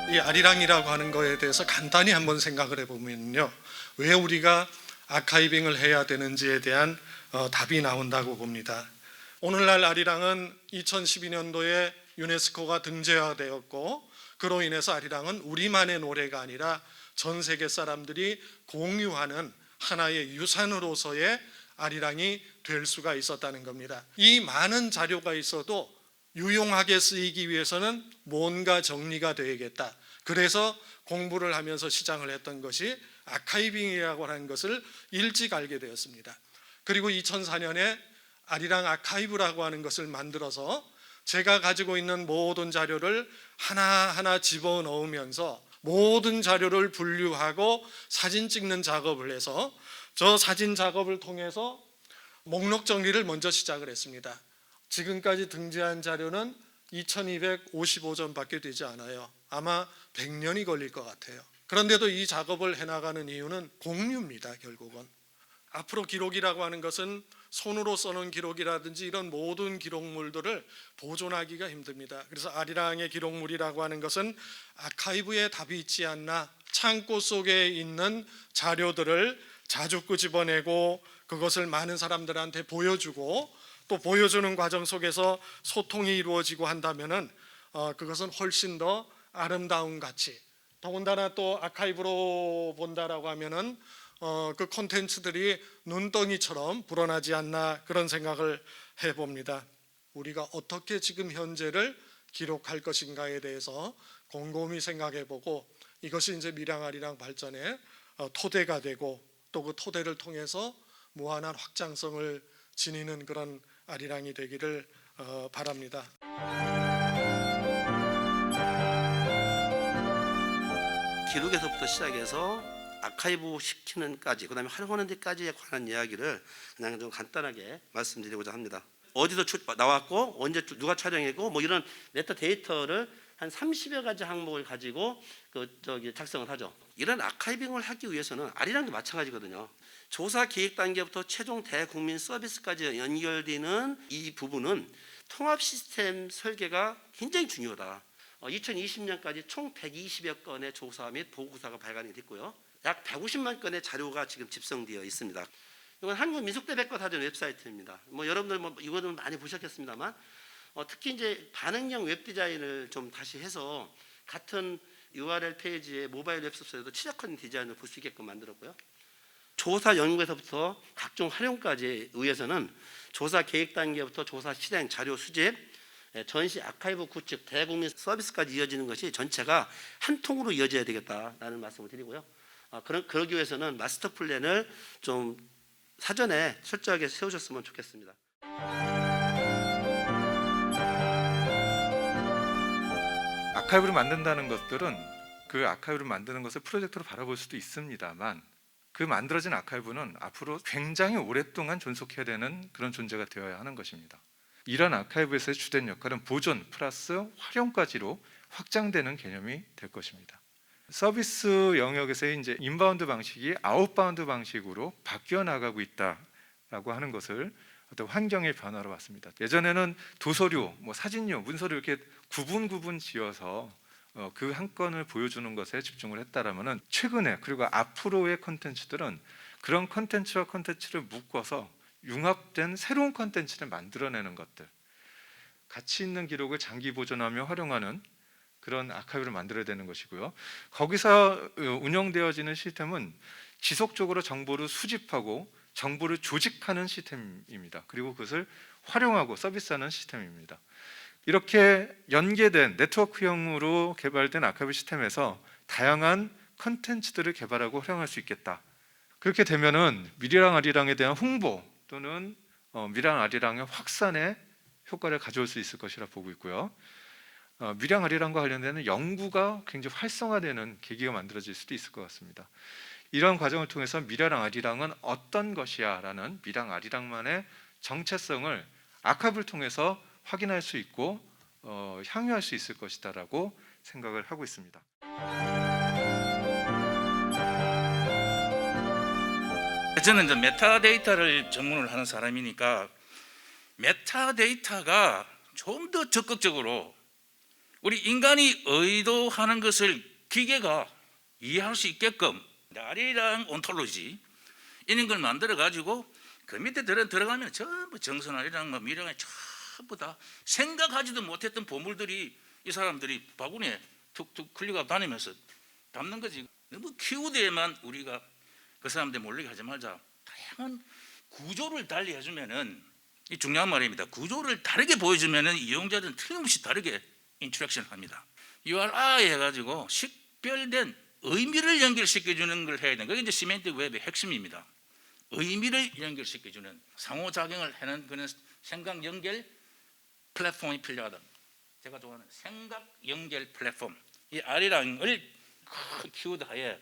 이 아리랑이라고 하는 거에 대해서 간단히 한번 생각을 해보면요, 왜 우리가 아카이빙을 해야 되는지에 대한 답이 나온다고 봅니다. 오늘날 아리랑은 2012년도에 유네스코가 등재화되었고, 그로 인해서 아리랑은 우리만의 노래가 아니라 전 세계 사람들이 공유하는 하나의 유산으로서의 아리랑이 될 수가 있었다는 겁니다. 이 많은 자료가 있어도 유용하게 쓰이기 위해서는 뭔가 정리가 되어야겠다. 그래서 공부를 하면서 시작을 했던 것이 아카이빙이라고 하는 것을 일찍 알게 되었습니다. 그리고 2004년에 아리랑 아카이브라고 하는 것을 만들어서 제가 가지고 있는 모든 자료를 하나하나 집어넣으면서 모든 자료를 분류하고 사진 찍는 작업을 해서 저 사진 작업을 통해서 목록 정리를 먼저 시작을 했습니다. 지금까지 등재한 자료는 2255점밖에 되지 않아요. 아마 100년이 걸릴 것 같아요. 그런데도 이 작업을 해나가는 이유는 공유입니다. 결국은 앞으로 기록이라고 하는 것은 손으로 써놓은 기록이라든지 이런 모든 기록물들을 보존하기가 힘듭니다. 그래서 아리랑의 기록물이라고 하는 것은 아카이브에 답이 있지 않나, 창고 속에 있는 자료들을 자주 끄집어내고 그것을 많은 사람들한테 보여주고 또 보여주는 과정 속에서 소통이 이루어지고 한다면은 그것은 훨씬 더 아름다운 가치, 더군다나 또 아카이브로 본다라고 하면은 그 콘텐츠들이 눈덩이처럼 불어나지 않나, 그런 생각을 해봅니다. 우리가 어떻게 지금 현재를 기록할 것인가에 대해서 곰곰이 생각해보고, 이것이 이제 밀양아리랑 발전의 토대가 되고 또 그 토대를 통해서 무한한 확장성을 지니는 그런 아리랑이 되기를 바랍니다. 기록에서부터 시작해서 아카이브 시키는까지, 그다음에 활용하는 데까지에 관한 이야기를 그냥 좀 간단하게 말씀드리고자 합니다. 어디서 나왔고 언제 누가 촬영했고 뭐 이런 메타데이터를 한 30여 가지 항목을 가지고 작성을 하죠. 이런 아카이빙을 하기 위해서는 아리랑도 마찬가지거든요. 조사 계획 단계부터 최종 대국민 서비스까지 연결되는 이 부분은 통합 시스템 설계가 굉장히 중요하다. 2020년까지 총 120여 건의 조사 및 보고서가 발간이 됐고요. 약 150만 건의 자료가 지금 집성되어 있습니다. 이건 한국민속대백과사전 웹사이트입니다. 여러분들 이거는 많이 보셨겠습니다만, 특히 이제 반응형 웹 디자인을 좀 다시 해서 같은 URL 페이지에 모바일 웹소스에도 최적화된 디자인을 볼 수 있게끔 만들었고요. 조사 연구에서부터 각종 활용까지 의해서는 조사 계획 단계부터 조사 실행, 자료 수집, 전시 아카이브 구축, 대국민 서비스까지 이어지는 것이 전체가 한 통으로 이어져야 되겠다라는 말씀을 드리고요. 그러기 위해서는 마스터 플랜을 좀 사전에 철저하게 세우셨으면 좋겠습니다. 아카이브를 만든다는 것들은 그 아카이브를 만드는 것을 프로젝트로 바라볼 수도 있습니다만, 그 만들어진 아카이브는 앞으로 굉장히 오랫동안 존속해야 되는 그런 존재가 되어야 하는 것입니다. 이런 아카이브에서의 주된 역할은 보존 플러스 활용까지로 확장되는 개념이 될 것입니다. 서비스 영역에서의 이제 인바운드 방식이 아웃바운드 방식으로 바뀌어 나가고 있다라고 하는 것을 어떤 환경의 변화로 봤습니다. 예전에는 도서류, 사진류, 문서류 이렇게 구분 지어서 그 한 건을 보여주는 것에 집중을 했다라면은, 최근에 그리고 앞으로의 콘텐츠들은 그런 컨텐츠와 컨텐츠를 묶어서 융합된 새로운 컨텐츠를 만들어내는 것들, 가치 있는 기록을 장기 보존하며 활용하는 그런 아카이브를 만들어야 되는 것이고요. 거기서 운영되어지는 시스템은 지속적으로 정보를 수집하고 정보를 조직하는 시스템입니다. 그리고 그것을 활용하고 서비스하는 시스템입니다. 이렇게 연계된 네트워크형으로 개발된 아카이브 시스템에서 다양한 컨텐츠들을 개발하고 활용할 수 있겠다. 그렇게 되면은 미래랑 아리랑에 대한 홍보 또는 미래랑 아리랑의 확산에 효과를 가져올 수 있을 것이라 보고 있고요. 미래랑 아리랑과 관련된 연구가 굉장히 활성화되는 계기가 만들어질 수도 있을 것 같습니다. 이런 과정을 통해서 미래랑 아리랑은 어떤 것이야 라는 미래랑 아리랑만의 정체성을 아카이브를 통해서 확인할 수 있고 향유할 수 있을 것이다 라고 생각을 하고 있습니다. 저는 이제 메타데이터를 전문을 하는 사람이니까 메타데이터가 좀 더 적극적으로 우리 인간이 의도하는 것을 기계가 이해할 수 있게끔 아리랑 온톨로지 이런 걸 만들어 가지고 그 밑에 들어가면 전부 정선 아리랑 뭐 미래랑 전부 다 생각하지도 못했던 보물들이 이 사람들이 바구니에 툭툭 클릭하고 다니면서 담는 거지. 너무 키워드에만 우리가 그 사람들 몰리게 하지 말자. 다양한 구조를 달리 해주면은 이 중요한 말입니다. 구조를 다르게 보여주면은 이용자들은 틀림없이 다르게 인터랙션을 합니다. URI 해가지고 식별된 의미를 연결시켜주는 걸 해야 되는 그게 이제 시멘틱 웹의 핵심입니다. 의미를 연결시켜주는 상호작용을 하는 그런 생각 연결 플랫폼이 필요하다. 제가 좋아하는 생각 연결 플랫폼. 이 아리랑을 키워드하에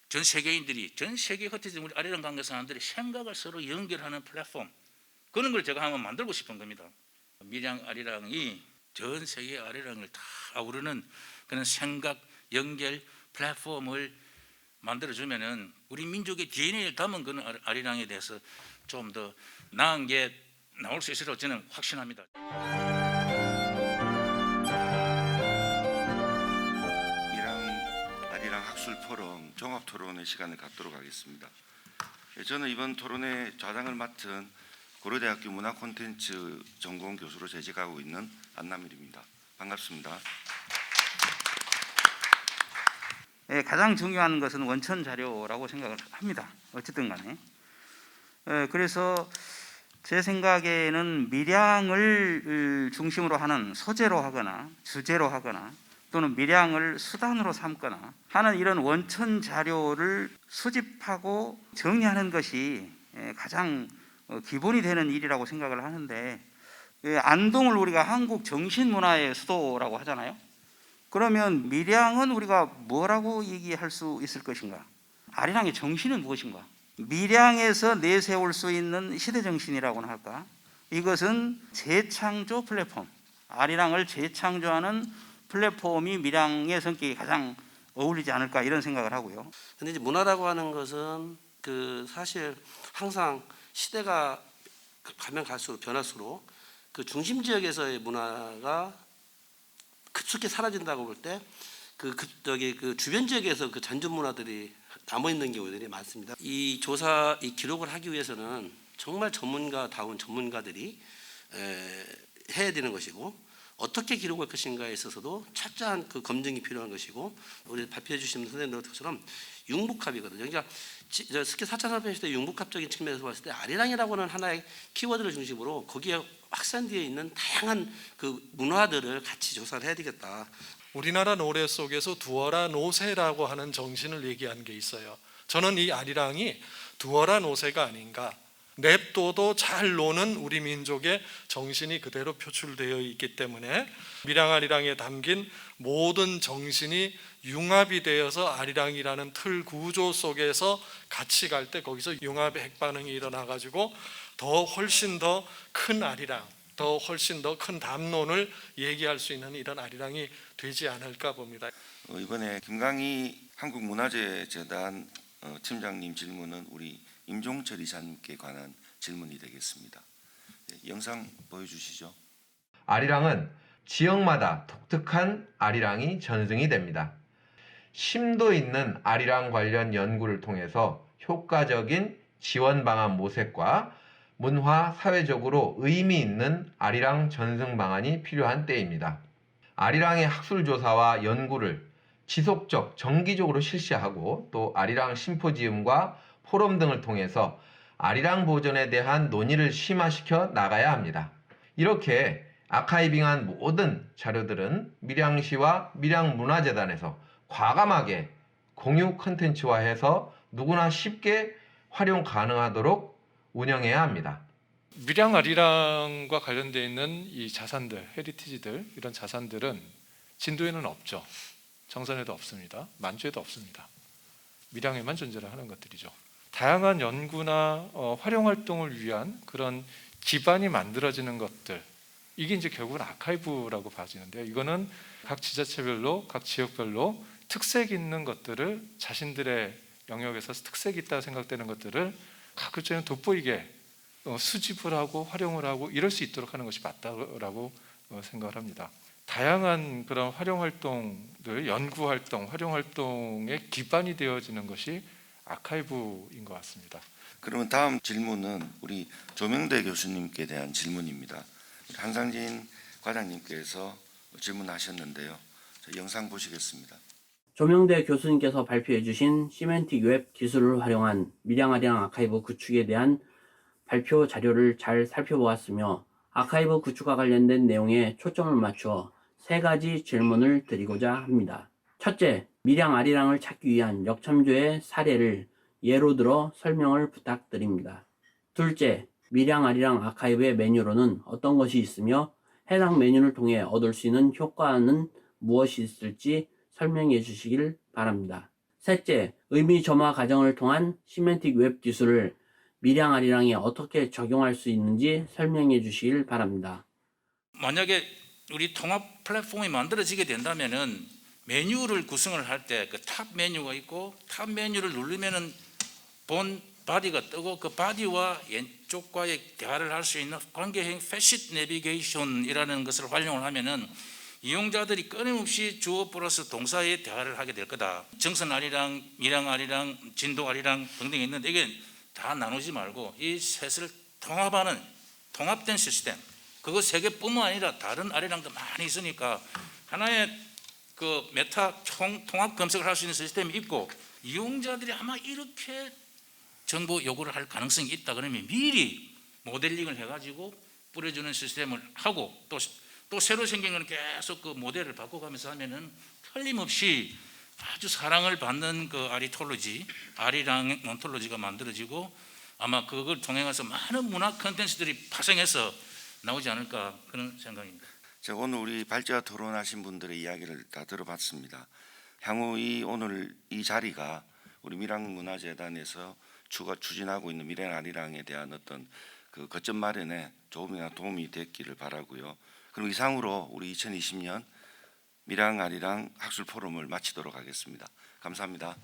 전 세계인들이 전 세계 흩어진 우리 아리랑 관계 사람들이 생각을 서로 연결하는 플랫폼 그런 걸 제가 한번 만들고 싶은 겁니다. 미량 아리랑이 전 세계 아리랑을 다 아우르는 그런 생각 연결 플랫폼을 만들어주면은 우리 민족의 DNA를 담은 그런 아리랑에 대해서 좀 더 나은 게 나올 수 있으리라고 저는 확신합니다. 아리랑 학술 포럼 종합 토론의 시간을 갖도록 하겠습니다. 저는 이번 토론의 좌장을 맡은 고려대학교 문화 콘텐츠 전공 교수로 재직하고 있는 안남일입니다. 반갑습니다. 예, 가장 중요한 것은 원천 자료라고 생각을 합니다. 어쨌든 간에. 그래서 제 생각에는 밀양을 중심으로 하는 소재로 하거나 주제로 하거나 또는 밀양을 수단으로 삼거나 하는 이런 원천 자료를 수집하고 정리하는 것이 가장 기본이 되는 일이라고 생각을 하는데, 안동을 우리가 한국 정신문화의 수도라고 하잖아요. 그러면 밀양은 우리가 뭐라고 얘기할 수 있을 것인가? 아리랑의 정신은 무엇인가? 밀양에서 내세울 수 있는 시대정신이라고나 할까? 이것은 재창조 플랫폼, 아리랑을 재창조하는 플랫폼이 밀양의 성격이 가장 어울리지 않을까 이런 생각을 하고요. 근데 이제 문화라고 하는 것은 그 사실 항상 시대가 가면 갈수록 변할수록 그 중심 지역에서의 문화가 급속히 사라진다고 볼 때 그 주변 지역에서 그 전전 문화들이 남아 있는 경우들이 많습니다. 이 조사, 이 기록을 하기 위해서는 정말 전문가다운 전문가들이 해야 되는 것이고, 어떻게 기록할 것인가에 있어서도 철저한 그 검증이 필요한 것이고, 우리 발표해 주신 선생님들처럼 융복합이거든요. 그러니까 특히 4차 산업혁명 시대 융복합적인 측면에서 봤을 때 아리랑이라고 하는 하나의 키워드를 중심으로 거기에 확산되어 있는 다양한 그 문화들을 같이 조사를 해야 되겠다. 우리나라 노래 속에서 두어라 노세라고 하는 정신을 얘기한 게 있어요. 저는 이 아리랑이 두어라 노세가 아닌가. 냅둬도 잘 노는 우리 민족의 정신이 그대로 표출되어 있기 때문에 밀양아리랑에 담긴 모든 정신이 융합이 되어서 아리랑이라는 틀 구조 속에서 같이 갈 때 거기서 융합의 핵반응이 일어나 가지고 더 훨씬 더 큰 아리랑, 더 훨씬 더 큰 담론을 얘기할 수 있는 이런 아리랑이 되지 않을까 봅니다. 이번에 김강희 한국문화재재단 팀장님 질문은 우리 임종철 이사님께 관한 질문이 되겠습니다. 영상 보여주시죠. 아리랑은 지역마다 독특한 아리랑이 전승이 됩니다. 심도 있는 아리랑 관련 연구를 통해서 효과적인 지원 방안 모색과 문화 사회적으로 의미 있는 아리랑 전승 방안이 필요한 때입니다. 아리랑의 학술 조사와 연구를 지속적, 정기적으로 실시하고 또 아리랑 심포지움과 포럼 등을 통해서 아리랑 보존에 대한 논의를 심화시켜 나가야 합니다. 이렇게 아카이빙한 모든 자료들은 밀양시와 밀양문화재단에서 과감하게 공유 콘텐츠화해서 누구나 쉽게 활용 가능하도록 운영해야 합니다. 밀양 아리랑과 관련되어 있는 이 자산들, 헤리티지들, 이런 자산들은 진도에는 없죠. 정선에도 없습니다. 만주에도 없습니다. 밀양에만 존재를 하는 것들이죠. 다양한 연구나 활용 활동을 위한 그런 기반이 만들어지는 것들, 이게 이제 결국은 아카이브라고 봐지는데요. 이거는 각 지자체별로, 각 지역별로 특색 있는 것들을 자신들의 영역에서 특색 있다 생각되는 것들을 가급적이면 돋보이게 수집을 하고 활용을 하고 이럴 수 있도록 하는 것이 맞다고 생각을 합니다. 다양한 그런 활용 활동들, 연구 활동, 활용 활동의 기반이 되어지는 것이 아카이브인 것 같습니다. 그러면 다음 질문은 우리 조명대 교수님께 대한 질문입니다. 한상진 과장님께서 질문하셨는데요. 영상 보시겠습니다. 조명대 교수님께서 발표해 주신 시멘틱 웹 기술을 활용한 밀양아리랑 아카이브 구축에 대한 발표 자료를 잘 살펴보았으며 아카이브 구축과 관련된 내용에 초점을 맞추어 3가지 질문을 드리고자 합니다. 첫째, 밀양아리랑을 찾기 위한 역참조의 사례를 예로 들어 설명을 부탁드립니다. 둘째, 밀양아리랑 아카이브의 메뉴로는 어떤 것이 있으며 해당 메뉴를 통해 얻을 수 있는 효과는 무엇이 있을지 설명해 주시길 바랍니다. 셋째, 의미 점화 과정을 통한 시멘틱 웹 기술을 밀양아리랑에 어떻게 적용할 수 있는지 설명해 주시길 바랍니다. 만약에 우리 통합 플랫폼이 만들어지게 된다면은 메뉴를 구성을 할 때 그 탑 메뉴가 있고 탑 메뉴를 누르면은 본 바디가 뜨고 그 바디와 왼쪽과의 대화를 할 수 있는 관계형 패시트 내비게이션이라는 것을 활용을 하면은 이용자들이 끊임없이 주어 플러스 동사의 대화를 하게 될 거다. 정선 아리랑, 밀양 아리랑, 진도 아리랑 등등 있는데 이게 다 나누지 말고 이 셋을 통합하는 통합된 시스템. 그거 3개뿐만 아니라 다른 아리랑도 많이 있으니까 하나의 그 메타 통합 검색을 할 수 있는 시스템이 있고 이용자들이 아마 이렇게 정보 요구를 할 가능성이 있다 그러면 미리 모델링을 해가지고 뿌려주는 시스템을 하고 또 새로 생긴 건 계속 그 모델을 바꿔가면서 하면은 틀림없이 아주 사랑을 받는 그 아리톨로지, 아리랑 몬톨로지가 만들어지고 아마 그걸 통해서 많은 문화 콘텐츠들이 파생해서 나오지 않을까 그런 생각입니다. 제가 오늘 우리 발제와 토론하신 분들의 이야기를 다 들어봤습니다. 향후 오늘 이 자리가 우리 밀양문화재단에서 추진하고 있는 밀양 아리랑에 대한 어떤 그 거점 마련에 조금이나 도움이 됐기를 바라고요. 그럼 이상으로 우리 2020년 밀양 아리랑 학술 포럼을 마치도록 하겠습니다. 감사합니다.